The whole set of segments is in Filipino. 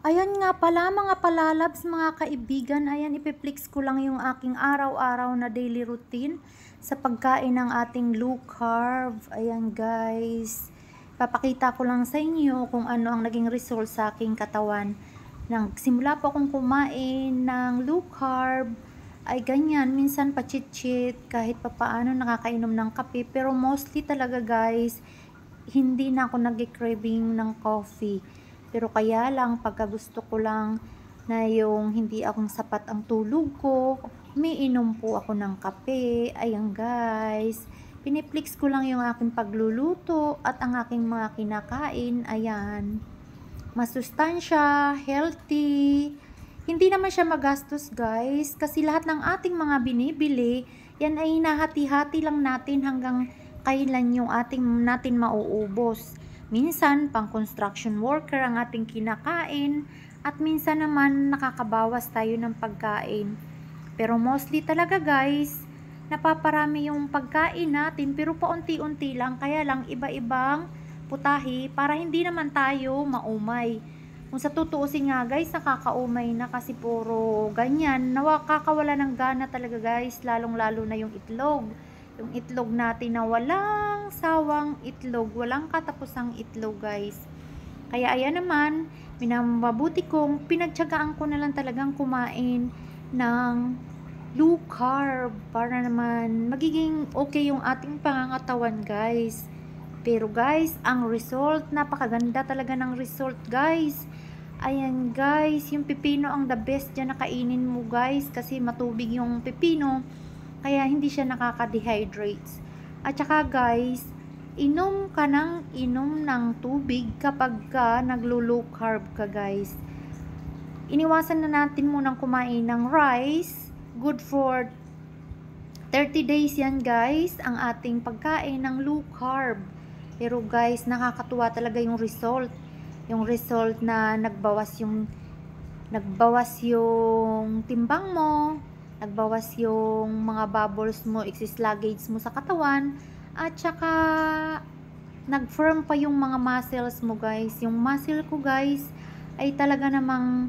Ayan nga pala mga palalabs, mga kaibigan, ayan ipiflix ko lang yung aking araw-araw na daily routine sa pagkain ng ating low carb. Ayan guys, papakita ko lang sa inyo kung ano ang naging result sa aking katawan. Nang simula po akong kumain ng low carb, ay ganyan, minsan pa-cheat-cheat, kahit papaano nakakainom ng kape, pero mostly talaga guys, hindi na ako nag-craving ng coffee. Pero kaya lang, pagka gusto ko lang na yung hindi akong sapat ang tulog ko, umiinom po ako ng kape. Ayan guys, piniflix ko lang yung aking pagluluto at ang aking mga kinakain. Ayan, masustansya, healthy. Hindi naman siya magastos guys, kasi lahat ng ating mga binibili, yan ay hinahati-hati lang natin hanggang kailan yung natin mauubos. Minsan, pang construction worker ang ating kinakain, at minsan naman nakakabawas tayo ng pagkain. Pero mostly talaga guys, napaparami yung pagkain natin, pero paunti-unti lang, kaya lang iba-ibang putahe para hindi naman tayo maumay. Kung sa tutuusin nga guys, nakakaumay na kasi puro ganyan. Nakakawala ng gana talaga guys, lalong-lalo na yung itlog. Yung itlog natin na walang sawang itlog, walang katapusang itlog guys. Kaya ayan naman, minamabuti kong pinagtiyagaan ko na lang talagang kumain ng low carb para naman magiging okay yung ating pangangatawan guys. Pero guys, ang result, napakaganda talaga ng result guys. Ayan guys, yung pipino ang the best dyan na kainin mo guys, kasi matubig yung pipino, kaya hindi siya nakaka-dehydrates. At saka guys, inom ng tubig kapag ka naglo-low carb ka guys. Iniwasan na natin munang kumain ng rice. Good for 30 days yan guys, ang ating pagkain ng low carb. Pero guys, nakakatuwa talaga yung result. Yung result na nagbawas yung timbang mo, nagbawas yung mga bubbles mo, excess luggage mo sa katawan, at saka nag-firm pa yung mga muscles mo guys. Yung muscle ko guys ay talaga namang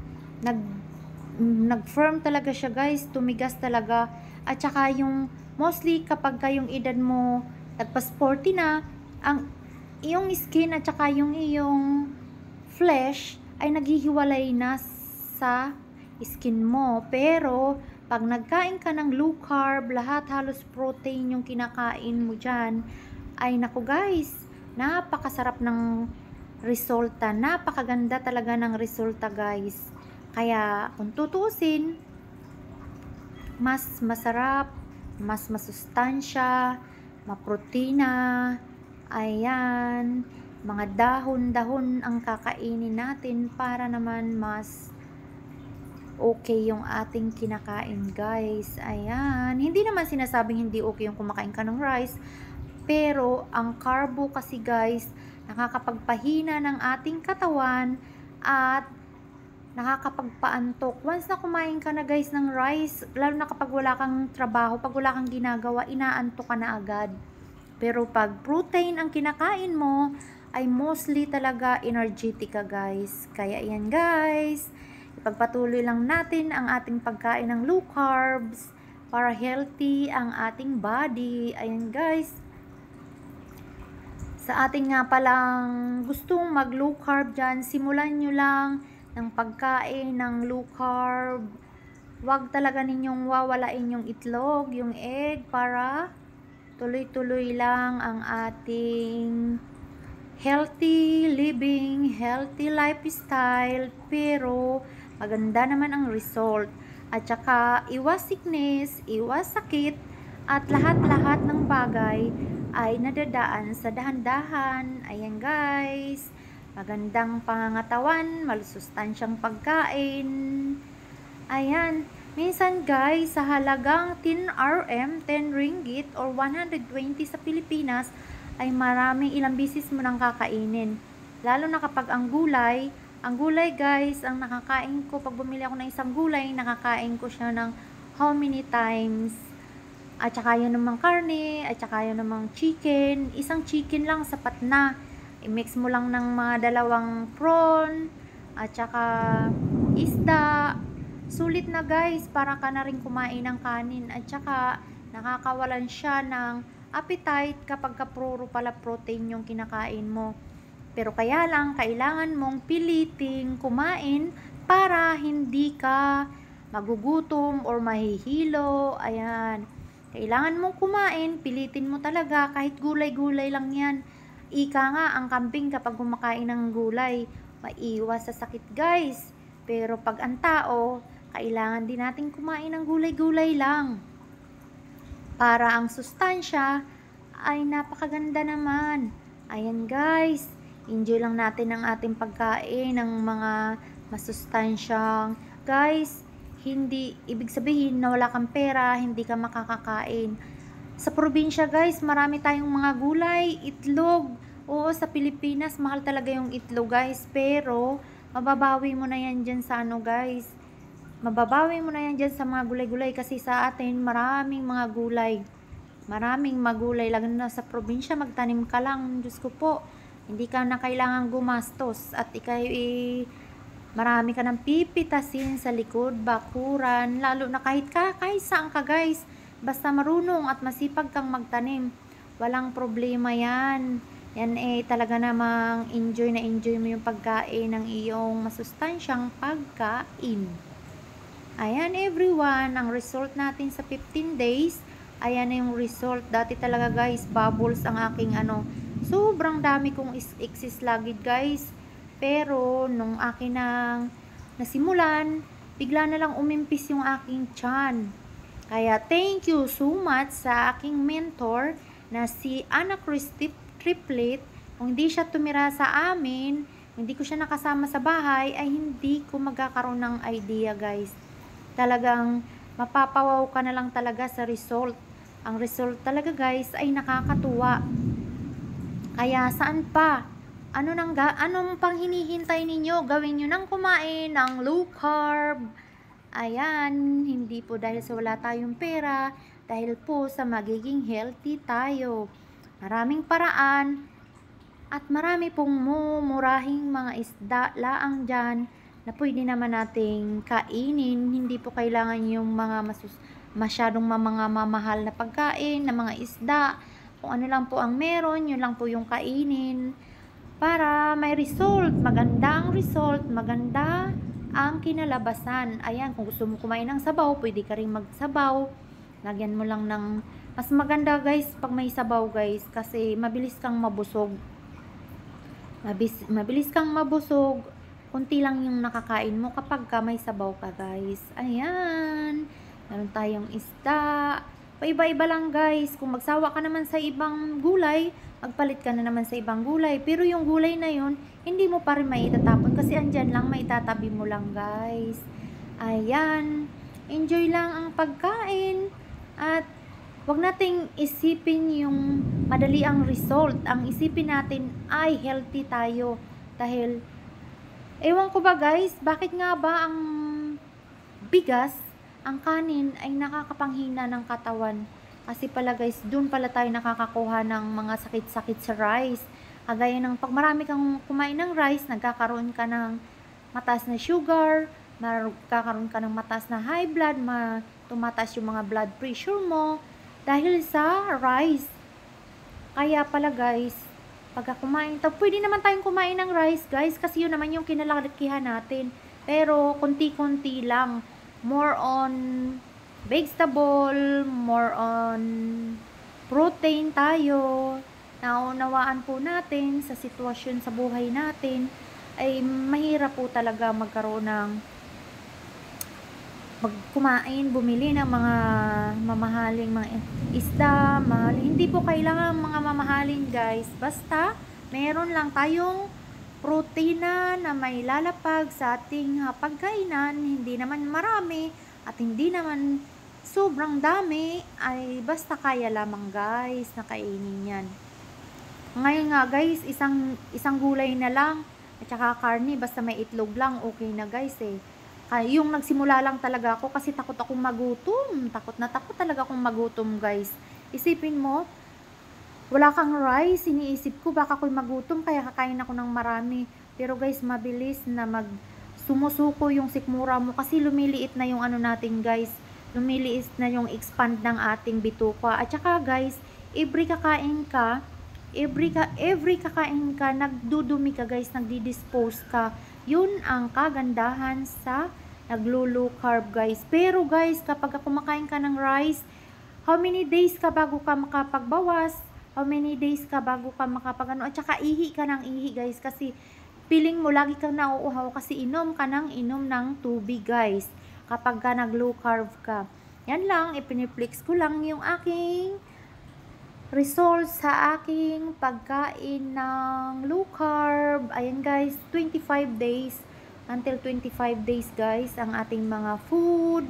nag-firm talaga siya guys, tumigas talaga. At saka yung mostly kapag yung edad mo nagpas 40 na, ang iyong skin at saka yung iyong flesh ay naghihiwalay na sa skin mo. Pero pag nagkain ka ng low carb, lahat halos protein yung kinakain mo dyan, ay naku guys, napakasarap ng resulta, napakaganda talaga ng resulta guys. Kaya kung tutusin, mas masarap, mas masustansya, maprotina. Ayan, mga dahon-dahon ang kakainin natin para naman mas okay yung ating kinakain guys. Ayan, hindi naman sinasabing hindi okay yung kumakain ka ng rice, pero ang carbo kasi guys, nakakapagpahina ng ating katawan at nakakapagpaantok. Once na kumain ka na guys ng rice, lalo na kapag wala kang trabaho, pag wala kang ginagawa, inaantok ka na agad. Pero pag protein ang kinakain mo, ay mostly talaga energetic ka guys. Kaya yan guys, ipagpatuloy lang natin ang ating pagkain ng low carbs para healthy ang ating body. Ayan guys, sa ating nga palang gustong mag low carb dyan, simulan nyo lang ng pagkain ng low carb. Huwag talaga ninyong wawalain yung itlog, yung egg, para tuloy-tuloy lang ang ating healthy living, healthy lifestyle, pero maganda naman ang result. At saka iwas sickness, iwas sakit, at lahat-lahat ng bagay ay nadadaan sa dahan-dahan. Ayan guys, magandang pangangatawan, malusustansyang pagkain. Ayan, minsan guys, sa halagang 10 RM, 10 ringgit or 120 sa Pilipinas, ay maraming ilang bisis mo nang kakainin. Lalo na kapag ang gulay guys, ang nakakain ko, pag bumili ako ng isang gulay, nakakain ko siya ng how many times. At saka yun namang karne, at saka yun namang chicken. Isang chicken lang sapat na. I-mix mo lang ng mga dalawang prawn, at saka isda. Sulit na guys, para ka na rin kumain ng kanin, at saka nakakawalan siya ng appetite kapag puro pala protein yung kinakain mo. Pero kaya lang, kailangan mong piliting kumain para hindi ka magugutom or mahihilo. Ayan. Kailangan mong kumain, pilitin mo talaga, kahit gulay-gulay lang yan. Ika nga, ang kambing kapag kumakain ng gulay, maiwas sa sakit guys. Pero pag ang tao, kailangan din natin kumain ng gulay-gulay lang. Para ang sustansya ay napakaganda naman. Ayan guys, enjoy lang natin ang ating pagkain ng mga masustansyang. Guys, hindi ibig sabihin na wala kang pera, hindi ka makakakain. Sa probinsya guys, marami tayong mga gulay, itlog. Oo, sa Pilipinas, mahal talaga yung itlog guys. Pero, mababawi mo na yan dyan sa ano guys. Mababawi mo na yan dyan sa mga gulay-gulay. Kasi sa atin, maraming mga gulay. Maraming magulay. Lalo na sa probinsya, magtanim ka lang. Diyos ko po, hindi ka na kailangan gumastos. At ikay, marami ka ng pipitasin sa likod, bakuran. Lalo na kahit saan ka guys. Basta marunong at masipag kang magtanim, walang problema yan. Yan talaga namang enjoy na enjoy mo yung pagkain ng iyong masustansyang pagkain. Ayan everyone, ang result natin sa 15 days, ayan na yung result. Dati talaga guys, bubbles ang aking sobrang dami kong excess luggage guys. Pero nung akin nang nasimulan, bigla na lang umimpis yung aking tiyan. Kaya thank you so much sa aking mentor na si Ana Christy Triplet. Kung hindi siya tumira sa amin, hindi ko siya nakasama sa bahay, ay hindi ko magkakaroon ng idea guys. Talagang mapapawaw ka na lang talaga sa result. Ang result talaga guys ay nakakatuwa. Kaya saan pa? Anong pang hinihintay ninyo? Gawin nyo nang kumain ng low carb. Ayan, hindi po dahil sa wala tayong pera, dahil po sa magiging healthy tayo. Maraming paraan at marami pong mumurahing mga isda laang dyan na pwede naman nating kainin. Hindi po kailangan yung mga masyadong mga mamahal na pagkain, na mga isda. Kung ano lang po ang meron, yun lang po yung kainin. Para may result, maganda ang result, maganda ang kinalabasan. Ayan, kung gusto mo kumain ng sabaw, pwede ka rin magsabaw. Lagyan mo lang ng, mas maganda guys pag may sabaw guys, kasi mabilis kang mabusog. Mabilis kang mabusog. Kunti lang yung nakakain mo kapag may sabaw ka guys. Ayan, meron tayong isda. Paiba-iba lang guys. Kung magsawa ka naman sa ibang gulay, magpalit ka na naman sa ibang gulay. Pero yung gulay na yun, hindi mo pa rin maitatapon kasi andyan lang, maitatabi mo lang guys. Ayan, enjoy lang ang pagkain. At wag nating isipin yung madali ang result. Ang isipin natin ay healthy tayo. Dahil ewan ko ba guys, bakit nga ba ang bigas, ang kanin ay nakakapanghina ng katawan? Kasi pala guys, dun pala tayo nakakakuha ng mga sakit-sakit sa rice. Kagaya ng pag marami kang kumain ng rice, nagkakaroon ka ng mataas na sugar, magkakaroon ka ng mataas na high blood, tumataas yung mga blood pressure mo dahil sa rice. Kaya pala guys, pagka kumain, pwede naman tayong kumain ng rice guys, kasi yun naman yung kinalakihan natin. Pero konti-konti lang. More on vegetable, more on protein tayo. Naunawaan po natin sa sitwasyon sa buhay natin, ay mahirap po talaga magkaroon ng kumain, bumili ng mga mamahaling mga isda, hindi po kailangan mga mamahalin guys, basta meron lang tayong protina na may lalapag sa ating pagkainan, hindi naman marami at hindi naman sobrang dami, ay basta kaya lamang guys na kainin yan. Ngayon nga guys, isang gulay na lang at saka karne, basta may itlog lang, okay na guys yung nagsimula lang talaga ako kasi takot akong magutom. Takot talaga akong magutom guys. Isipin mo, wala kang rice, iniisip ko baka ako'y magutom kaya kakain ako ng marami. Pero guys, mabilis na sumusuko yung sikmura mo kasi lumiliit na yung ano natin guys. Lumiliit na yung expand ng ating bituka. At saka guys, every kakain ka, nagdudumi ka guys, nagdi-dispose ka. Yun ang kagandahan sa naglo-low carb guys. Pero guys, kapag kumakain ka ng rice, how many days ka bago ka makapagbawas? How many days ka bago ka makapagano? At saka ihi ka ng ihi guys kasi feeling mo lagi kang nauuhaw kasi inom ng tubig guys kapag ka nag-low carb ka. Yan lang, ipiniflex ko lang yung aking results sa aking pagkain ng low carb. Ayan guys, 25 days until 25 days guys ang ating mga food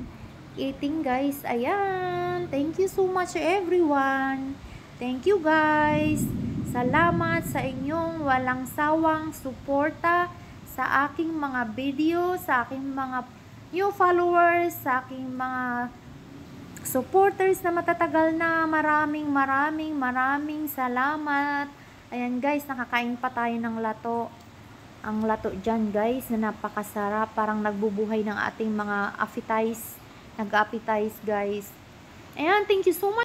eating guys. Ayan, thank you so much everyone. Thank you guys. Salamat sa inyong walang sawang suporta sa aking mga video, sa aking mga new followers, sa aking mga supporters na matatagal na. Maraming salamat. Ayan guys, nakakain pa tayo ng lato. Ang lato dyan guys na napakasarap, parang nagbubuhay ng ating mga appetize, nag-appetize guys. Ayan, thank you so much.